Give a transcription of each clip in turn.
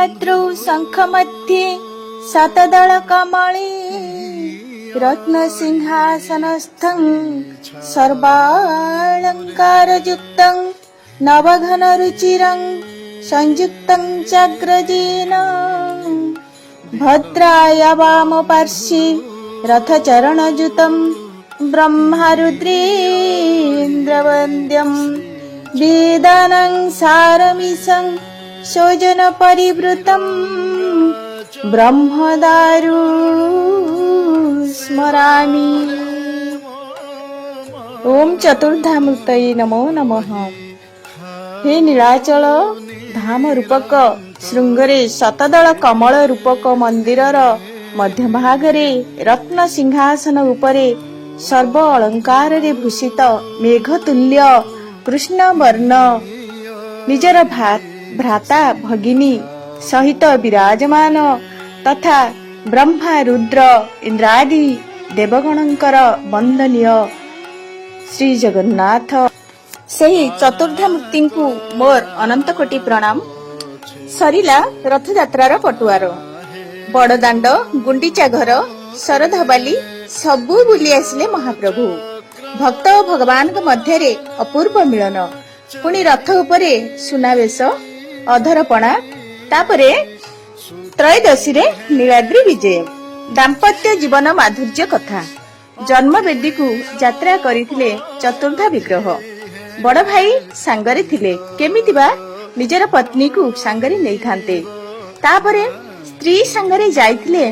मातृ शंख मध्ये शतदल कमले रत्न सिंहासनस्थं सर्वालंकारयुक्तं नवघन रुचिरं संयुक्तं चाग्रजेन भद्राय वाम पार्श्वे रथचरणयुतं ब्रह्मरुद्रेन्द्रवन्द्यं वेदानां सारमिसं सौजन परिवृतं ब्रह्मदारु स्मरामि। ओम चतुर्धामूर्तये नमो नमः। हे नीलाचल धाम रूपक श्रृंगरे शतदल कमल रूपक मंदिरर मध्य भागरे रत्न सिंहासन उपरे सर्व अलंकार रे भूषित मेघतुल्य कृष्ण वर्ण निजर भ्राता भगिनी सहित विराजमान तथा ब्रह्मा रुद्र इंद्रादि देवगणंकर वंदनीय श्री जगन्नाथ सही चतुर्धामूर्ति को मोर अनंत कोटि प्रणाम। सरिला रथ यात्रार पटुआर बड़दाण्ड गुंडीचा घर शरधबाली सबू बुली आसिले महाप्रभु। भक्त और भगवान मध्य अपूर्व मिलन पुणी रथ उपरे सुनावेश अधरपणा तापरे त्रयोदशी रे नीलाद्री विजय दाम्पत्य जीवन माधुर्य कथा जन्मवेदी को यात्रा करिथिले चतुर्धा विग्रह बड़ भाई सांगरे थिले केमिति बा निजर पत्नी को सांगरे नै थांते तापरे स्त्री सांगरे जाइथिले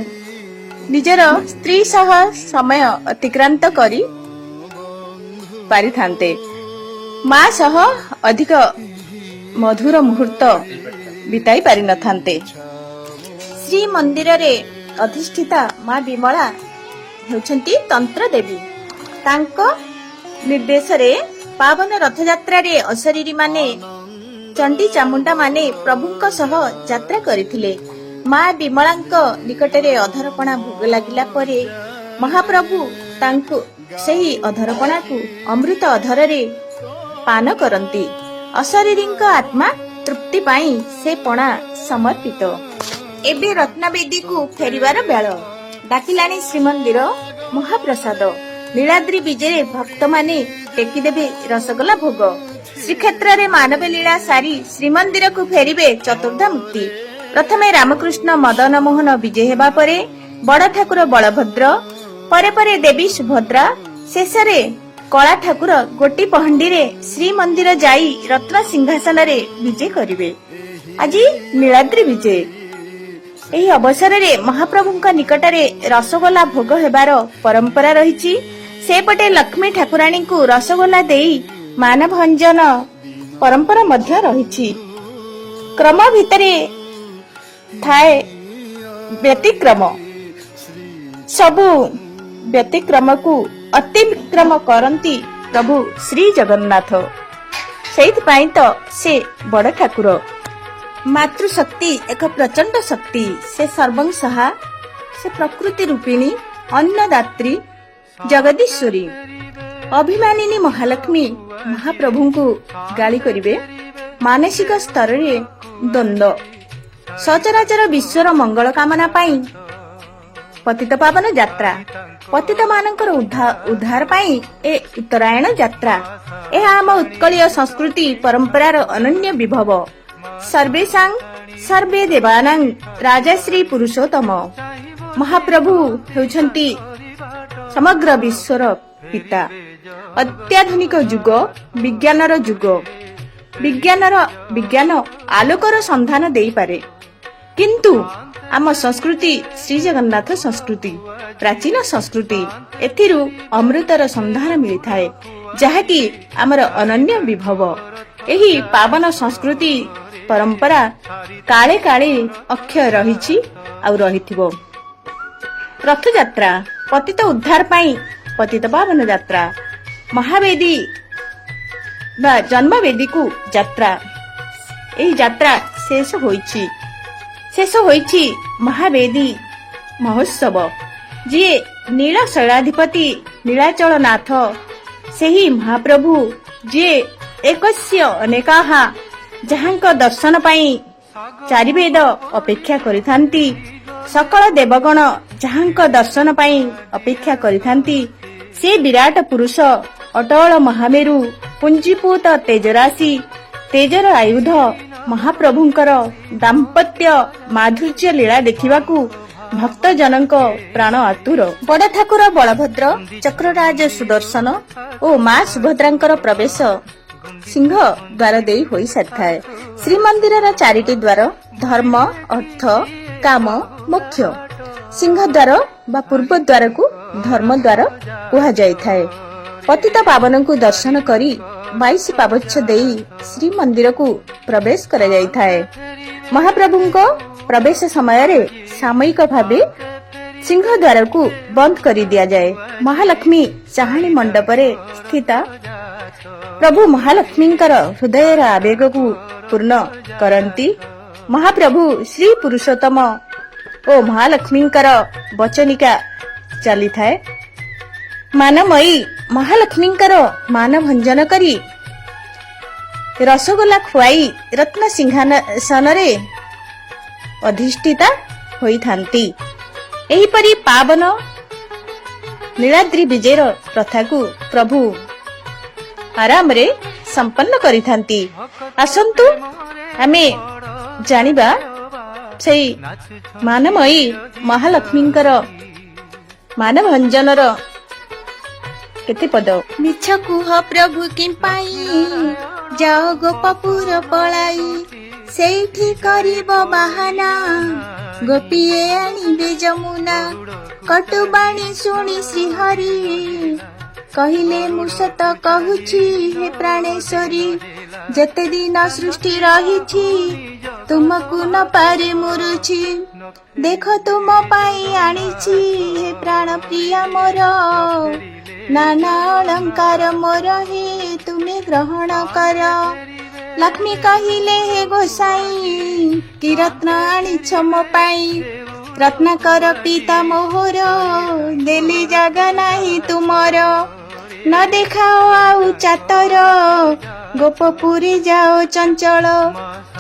निजर स्त्री सह समय अतिक्रांत करी पारि थांते मां सह अधिक मधुर मुहूर्त बिताई पारि न थांते। श्री मंदिर रे अधिष्ठिता मां विमला हेउछंती तंत्र देवी तांको निर्देश रे पावन रथ यात्रा रे अशरीरी माने चंडी चामुंडा माने प्रभुंक सह यात्रा करिथिले। मां विमलांक निकटरे अधरपणा भोग लागिला परे महाप्रभु तांको सेही अधरपणा को अमृत अधर रे पान करंती अशरीरींक आत्मा तृप्ति पाई से पणा समर्पित। एबे रत्नवेदी को फेरिवार बेल डाकिलानी श्रीमंदिर महाप्रसाद नीलाद्री विजय भक्त माने टेकी देबे रसगोला भोग श्रीक्षेत्र रे मानव लीला सारी श्रीमंदिर को फेरिबे चतुर्धामूर्ति। प्रथमे रामकृष्ण मदन मोहन विजय हेबा परे बड़ ठाकुर बलभद्र परे परे देवी सुभद्रा शेषरे कला ठाकुर गोटी पहंडी रे श्रीमंदिर जाई रत्न सिंहासन रे विजय करिवे। आज नीलाद्री विजय एही अवसर रे महाप्रभुंक निकटरे रसगोला भोग हेबार परंपरा रहिछि। सेपटे लक्ष्मी ठाकुराणी को रसगोला देई मानभंजन परंपरा मध्य रहिछि। क्रम भितरे थाए व्यतिक्रम सबु व्यतिक्रम को अतिक्रम करंती प्रभु श्री जगन्नाथ सेइथपाई तो से बड़ ठाकुर। मातृशक्ति एक प्रचंड शक्ति से सर्वं सहा से प्रकृति रूपिणी अन्नदात्री जगदीश्वरी अभिमानिनी महालक्ष्मी महाप्रभु को गाली करिवे। मानसिक स्तर रे द्वंद्व सचराचर विश्वर मंगल कामना पाई पतित पावन यात्रा पतित मानकर उद्धार पाई ए उत्तरायण यात्रा यह आम उत्कलीय संस्कृति परंपरार अनन्य विभव। सर्वेषां सर्वे देवानां राजश्री पुरुषोत्तम महाप्रभु हेउछंती समग्र विश्वर पिता। अत्याधुनिक युग विज्ञानर युग विज्ञान आलोकर संधान देई पारे किंतु आम संस्कृति श्री जगन्नाथ संस्कृति प्राचीन संस्कृति एथिरु अमृतर संधान मिली थाए जहाँकि आमर अनन्य विभव। एही पावन संस्कृति परंपरा काले काले अक्षय रहिछि आउ रहिथिबो। रथ यात्रा पतित उद्धार पाई पतित पावन यात्रा महावेदी बा जन्मवेदी को यात्रा एही यात्रा शेष होइछि महावेदी महोत्सव जी नील शैलाधिपति नीलाचल नाथ सेही महाप्रभु जी एकस्य अनेकाहा जहांक दर्शन पाई ଚାରିବେଦ ଅପେକ୍ଷା କରିଥାନ୍ତି। ସକଳ ଦେବଗଣ ଯାହାଙ୍କ ଦର୍ଶନ ପାଇଁ ଅପେକ୍ଷା କରିଥାନ୍ତି, ସେ ବିରାଟ ପୁରୁଷ, ଅଟଳ ମହାମେରୁ, ପୁଞ୍ଜିପୁତ ତେଜରାଶି, ତେଜର ଆୟୁଧ ମହାପ୍ରଭୁଙ୍କର ଦାମ୍ପତ୍ୟ ମାଧୁର୍ଯ୍ୟ ଲୀଳା ଦେଖିବାକୁ ଭକ୍ତଜନଙ୍କ ପ୍ରାଣ ଆତୁର। ବଡ଼ ଠାକୁର ବଳଭଦ୍ର, ଚକ୍ରରାଜ ସୁଦର୍ଶନ ଓ ମା ସୁଭଦ୍ରାଙ୍କର ପ୍ରବେଶ ସିଂହ ଦ୍ୱାର ଦେଇ ହୋଇସାରିଥାଏ। ଶ୍ରୀମନ୍ଦିରର ଚାରିଟି ଦ୍ୱାର ଧର୍ମ, ଅର୍ଥ, କାମ, ମୋକ୍ଷ। ସିଂହ ଦ୍ୱାର ବା ପୂର୍ବ ଦ୍ୱାରକୁ ଧର୍ମ ଦ୍ୱାର କୁହାଯାଇଥାଏ। ପତିତ ପାବନଙ୍କୁ ଦର୍ଶନ କରି 22 ପାବଚ୍ଛ ଦେଇ ଶ୍ରୀମନ୍ଦିରକୁ ପ୍ରବେଶ କରାଯାଇଥାଏ। ମହାପ୍ରଭୁଙ୍କ ପ୍ରବେଶ ସମୟରେ ସାମୟିକ ଭାବେ ସିଂହ ଦ୍ୱାରକୁ ବନ୍ଦ କରି ଦିଆଯାଏ। ମହାଲକ୍ଷ୍ମୀ ଚାହାଣୀ ମଣ୍ଡପରେ ସ୍ଥିତ ପ୍ରଭୁ ମହାଲକ୍ଷ୍ମୀଙ୍କର ହୃଦୟର ଆବେଗକୁ ପୂର୍ଣ୍ଣ କରନ୍ତି। ମହାପ୍ରଭୁ ଶ୍ରୀ ପୁରୁଷୋତ୍ତମ ଓ ମହାଲକ୍ଷ୍ମୀଙ୍କର ବଚନିକା ଚାଲିଥାଏ। ମାନମୟୀ ମହାଲକ୍ଷ୍ମୀଙ୍କର ମାନ ଭଞ୍ଜନ କରି ରସଗୋଲା ଖୁଆଇ ରତ୍ନ ସିଂହାସନରେ ଅଧିଷ୍ଠିତା ହୋଇଥାନ୍ତି। ଏହିପରି ପାବନ ନୀଳାଦ୍ରି ବିଜେର ପ୍ରଥାକୁ ପ୍ରଭୁ ଆରାମରେ ସମ୍ପନ୍ନ କରିଥାନ୍ତି। ଆସନ୍ତୁ ଆମେ ଜାଣିବା ସେଇ ମାନମୟୀ ମହାଲକ୍ଷ୍ମୀଙ୍କର ମାନଭଞ୍ଜନର କେତେ ପଦ। ମିଛ କୁହ ପ୍ରଭୁ କି ପାଇଁ ଯାଅ ଗୋପପୁର ପଳାଇ, ସେଇଠି କରିବ ବାହାନା ଗୋପିଏ ଆଣିବେ ଯମୁନା। କଟୁବାଣୀ ଶୁଣି ଶ୍ରୀହରି କହିଲେ ମୁଁ ସତ କହୁଛି, ହେ ପ୍ରାଣେଶ୍ୱରୀ ଯେତେ ଦିନ ସୃଷ୍ଟି ରହିଛି ତୁମକୁ ନ ପାରେ ମୁରୁଛି। ଦେଖ ତୁମ ପାଇଁ ଆଣିଛି ହେ ପ୍ରାଣ ପ୍ରିୟା ମୋର, ନାନା ଅଳଙ୍କାର ମୋର ହେ ତୁମେ ଗ୍ରହଣ କର। ଲକ୍ଷ୍ମୀ କହିଲେ ହେ ଗୋସାଇଁ କି ରତ୍ନ ଆଣିଛ ମୋ ପାଇଁ, ରତ୍ନାକର ପିତା ମୋହର ଦେଲି ଜାଗା ନାହିଁ ତୁମର। ନ ଦେଖାଅ ଆଉ ଚାତର ଗୋପପୁରୀ ଯାଅ ଚଞ୍ଚଳ।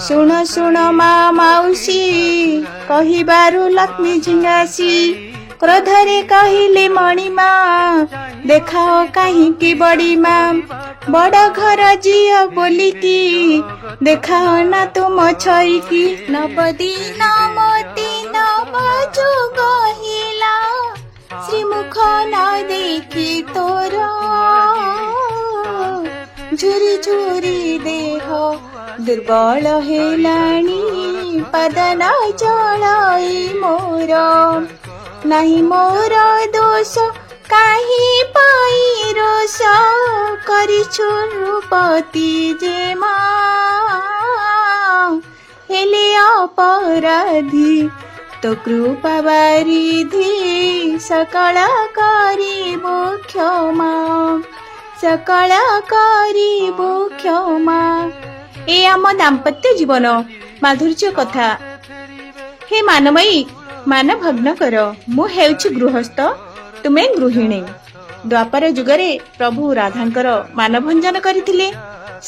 ଶୁଣ ଶୁଣ ମା ମାଉସୀ କହିବାରୁ ଲକ୍ଷ୍ମୀ ଝିଙ୍ଗାସି, କ୍ରୋଧରେ କହିଲେ ମଣିମା ଦେଖାଅ କାହିଁକି ବଡ଼ିମା। ବଡ଼ ଘର ଝିଅ ବୋଲିକି ଦେଖାଅ ନା ତୁମ ଛଇକି। ନବଦିନ ମୋତି ନବ ଯୁଗ ହେଲା, ଶ୍ରୀମୁଖ ନ ଦେଖି ତୋର ଝୁରି ଝୁରି ଦେହ ଦୁର୍ବଳ ହେଲାଣି। ପଦନ ଚଳଇ ମୋର ନାହିଁ ମୋର ଦୋଷ, କାହିଁ ପାଇ ରୋଷ କରିଛୁ ରୂପତି ଯେ ମା। ହେଲେ ଅପରାଧୀ ତ କୃପା ବାରିଧି, ସକଳ କରିବୁ କ୍ଷମା, ସକଳ କରିବୁ କ୍ଷମା। ଏ ଆମ ଦାମ୍ପତ୍ୟ ଜୀବନ ମାଧୁର୍ଯ୍ୟ କଥା। ହେ ମାନମୟୀ ମାନ ଭଗ୍ନ କର, ମୁଁ ହେଉଛି ଗୃହସ୍ଥ, ତୁମେ ଗୃହିଣୀ। ଦ୍ୱାପର ଯୁଗରେ ପ୍ରଭୁ ରାଧାଙ୍କର ମାନଭଞ୍ଜନ କରିଥିଲେ।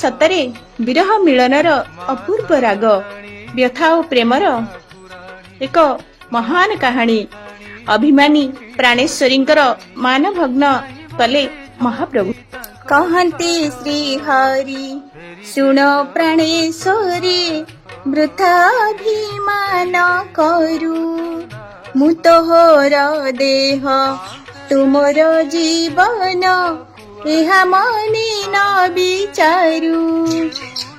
ସତରେ ବିରହ ମିଳନର ଅପୂର୍ବ ରାଗ, ବ୍ୟଥା ଓ ପ୍ରେମର ଏକ ମହାନ କାହାଣୀ। ଅଭିମାନୀ ପ୍ରାଣେଶ୍ୱରୀଙ୍କର ମାନଭଗ୍ନ କଲେ ମହାପ୍ରଭୁ। କହନ୍ତି ଶ୍ରୀ ହରି ଶୁଣ ପ୍ରାଣେଶ୍ୱରୀ ବୃଥା ଅଭିମାନ କରୁ, ମୁଁ ତୋହର ଦେହ ତୁମର ଜୀବନ ଏହା ମନେ ନ ବିଚାରୁ।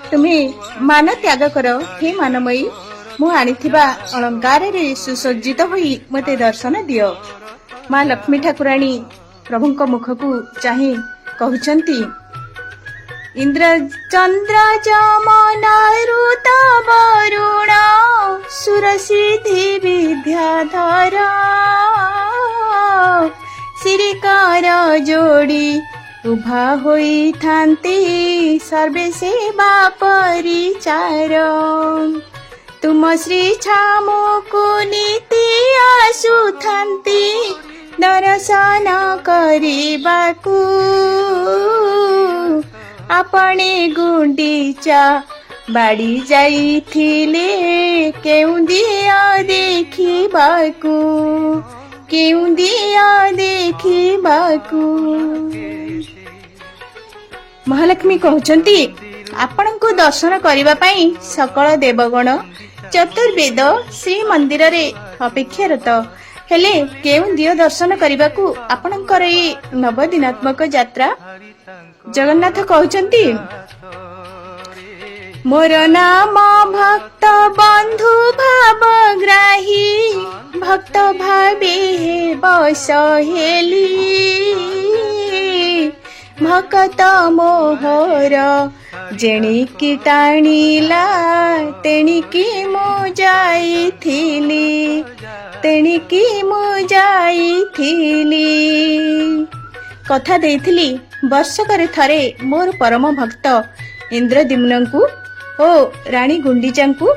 ତୁମେ ମାନ ତ୍ୟାଗ କର ହେ ମାନମୟୀ, ମୁଁ ଆଣିଥିବା ଅଳଙ୍କାରରେ ସୁସଜ୍ଜିତ ହୋଇ ମୋତେ ଦର୍ଶନ ଦିଅ। ମା ଲକ୍ଷ୍ମୀ ଠାକୁରାଣୀ ପ୍ରଭୁଙ୍କ ମୁଖକୁ ଚାହିଁ କହୁଛନ୍ତି, ଇନ୍ଦ୍ର ଚନ୍ଦ୍ର ଯମନ ଋତ ବରୁଣ ସୁର ସିଦ୍ଧି ବିଦ୍ୟାଧର, ଶ୍ରୀକର ଯୋଡ଼ି ଉଭା ହୋଇଥାନ୍ତି ସର୍ବେ ସେବା ପରିଚାର। ତୁମ ଶ୍ରୀ ଛାମୁକୁ ନୀତି ଆସୁଥାନ୍ତି ଦର୍ଶନ କରିବାକୁ। ଆପଣି ଗୁଣ୍ଡିଚା ବାଡ଼ି ଯାଇଥିଲେ କେଉଁ ଦିଅ ଦେଖିବାକୁ, କେଉଁ ଦିଅ ଦେଖିବାକୁ। ମହାଲକ୍ଷ୍ମୀ କହୁଛନ୍ତି, ଆପଣଙ୍କୁ ଦର୍ଶନ କରିବା ପାଇଁ ସକଳ ଦେବଗଣ ଚତୁର୍ବେଦ ଶ୍ରୀମନ୍ଦିରରେ ଅପେକ୍ଷାରତ। ହେଲେ କେଉଁ ଦିଅ ଦର୍ଶନ କରିବାକୁ ଆପଣଙ୍କର ଏଇ ନବଦିନାତ୍ମକ ଯାତ୍ରା? ଜଗନ୍ନାଥ କହୁଛନ୍ତି, ମୋର ନାମ ଭକ୍ତ ବନ୍ଧୁ ଭାବଗ୍ରାହୀ, ଭକ୍ତ ଭାବେ ବସ ହେଲି, ଭକତ ମୋହର ଯେଣିକି ଟାଣିଲା, ତେଣିକି ମୁଁ ଯାଇଥିଲି, ତେଣିକି ମୁଁ ଯାଇଥିଲି। କଥା ଦେଇଥିଲି ବର୍ଷକରେ ଥରେ ମୋର ପରମ ଭକ୍ତ ଇନ୍ଦ୍ରଦ୍ୟୁମ୍ନଙ୍କୁ ଓ ରାଣୀ ଗୁଣ୍ଡିଚାଙ୍କୁ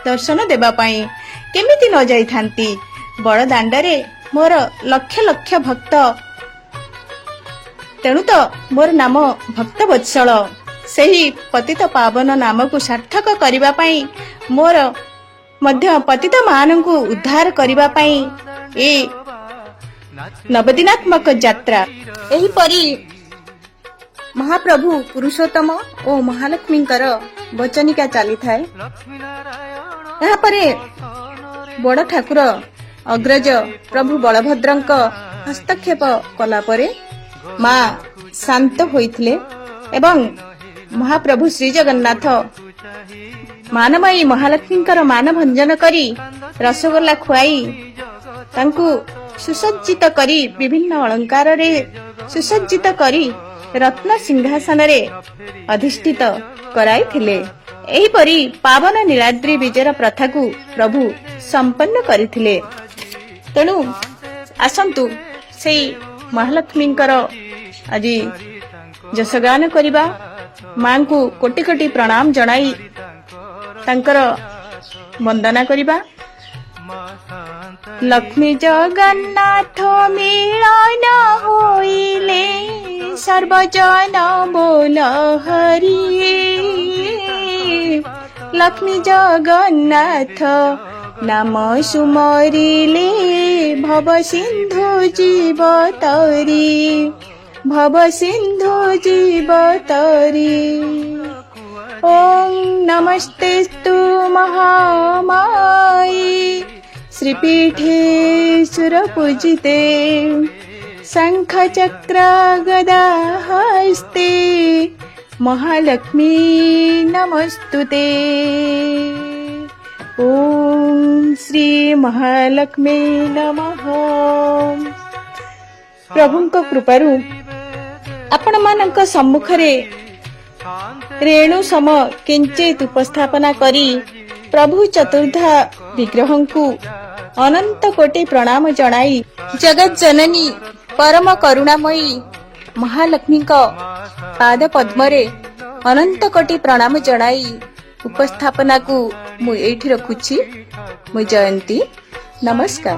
ଦର୍ଶନ ଦେବା ପାଇଁ। କେମିତି ନ ଯାଇଥାନ୍ତି? ବଡ଼ ଦାଣ୍ଡରେ ମୋର ଲକ୍ଷ ଲକ୍ଷ ଭକ୍ତ, ତେଣୁ ତ ମୋର ନାମ ଭକ୍ତ ବତ୍ସଳ। ସେହି ପତିତ ପାବନ ନାମକୁ ସାର୍ଥକ କରିବା ପାଇଁ, ମୋର ମଧ୍ୟ ପତିତ ମାନଙ୍କୁ ଉଦ୍ଧାର କରିବା ପାଇଁ ଏ ନବଦିନାତ୍ମକ ଯାତ୍ରା। ଏହିପରି ମହାପ୍ରଭୁ ପୁରୁଷୋତ୍ତମ ଓ ମହାଲକ୍ଷ୍ମୀଙ୍କର ବଚନିକା ଚାଲିଥାଏ। ଏହାପରେ ବଡ଼ ଠାକୁର ଅଗ୍ରଜ ପ୍ରଭୁ ବଳଭଦ୍ରଙ୍କ ହସ୍ତକ୍ଷେପ କଲା ପରେ ମା ଶାନ୍ତ ହୋଇଥିଲେ ଏବଂ ମହାପ୍ରଭୁ ଶ୍ରୀ ଜଗନ୍ନାଥ ମାନମୟୀ ମହାଲକ୍ଷ୍ମୀଙ୍କର ମାନ ଭଞ୍ଜନ କରି ରସଗୋଲା ଖୁଆଇ ତାଙ୍କୁ ସୁସଜ୍ଜିତ କରି, ବିଭିନ୍ନ ଅଳଙ୍କାରରେ ସୁସଜ୍ଜିତ କରି ରତ୍ନ ସିଂହାସନରେ ଅଧିଷ୍ଠିତ କରାଇଥିଲେ। ଏହିପରି ପାବନ ନୀଳାଦ୍ରି ବିଜେର ପ୍ରଥାକୁ ପ୍ରଭୁ ସମ୍ପନ୍ନ କରିଥିଲେ। ତେଣୁ ଆସନ୍ତୁ ସେଇ ମହାଲକ୍ଷ୍ମୀଙ୍କର ଆଜି ଯଶଗାନ କରିବା, ମାଙ୍କୁ କୋଟି କୋଟି ପ୍ରଣାମ ଜଣାଇ ତାଙ୍କର ବନ୍ଦନା କରିବା। ଲକ୍ଷ୍ମୀ ଜଗନ୍ନାଥ ମିଳନ ହୋଇଲେ, ସର୍ବଜନ ବୋଲ ହରି, ଲକ୍ଷ୍ମୀ ଜଗନ୍ନାଥ ନାମ ସୁମରିଲେ, ଭବ ସିନ୍ଧୁ ଯିବ ତରି, ଭବ ସିନ୍ଧୁ ଯିବ ତରି। ଓಂ ନମସ୍ତେସ୍ତୁ ମହାମାୟୀ ଶ୍ରୀପୀଠେ ସୁରପୂଜିତେ, ଶଙ୍ଖ ଚକ୍ର ଗଦା ହସ୍ତେ, ମହାଲକ୍ଷ୍ମୀ ନମସ୍ତୁତେ। ଓಂ ଶ୍ରୀ ମହାଲକ୍ଷ୍ମୀ ନମଃ। ପ୍ରଭୁଙ୍କ କୃପାରୁ ଆପଣମାନଙ୍କ ସମ୍ମୁଖରେ ରେଣୁ ସମ କିଞ୍ଚିତ ଉପସ୍ଥାପନା କରି ପ୍ରଭୁ ଚତୁର୍ଦ୍ଧା ବିଗ୍ରହଙ୍କୁ ଅନନ୍ତ କୋଟି ପ୍ରଣାମ ଜଣାଇ, ଜଗତ୍ ଜନନୀ ପରମ କରୁଣାମୟୀ ମହାଲକ୍ଷ୍ମୀଙ୍କ ପାଦ ପଦ୍ମରେ ଅନନ୍ତ କୋଟି ପ୍ରଣାମ ଜଣାଇ ଉପସ୍ଥାପନାକୁ ମୁଁ ଏଇଠି ରଖୁଛି। ମୁଁ ଜୟନ୍ତୀ, ନମସ୍କାର।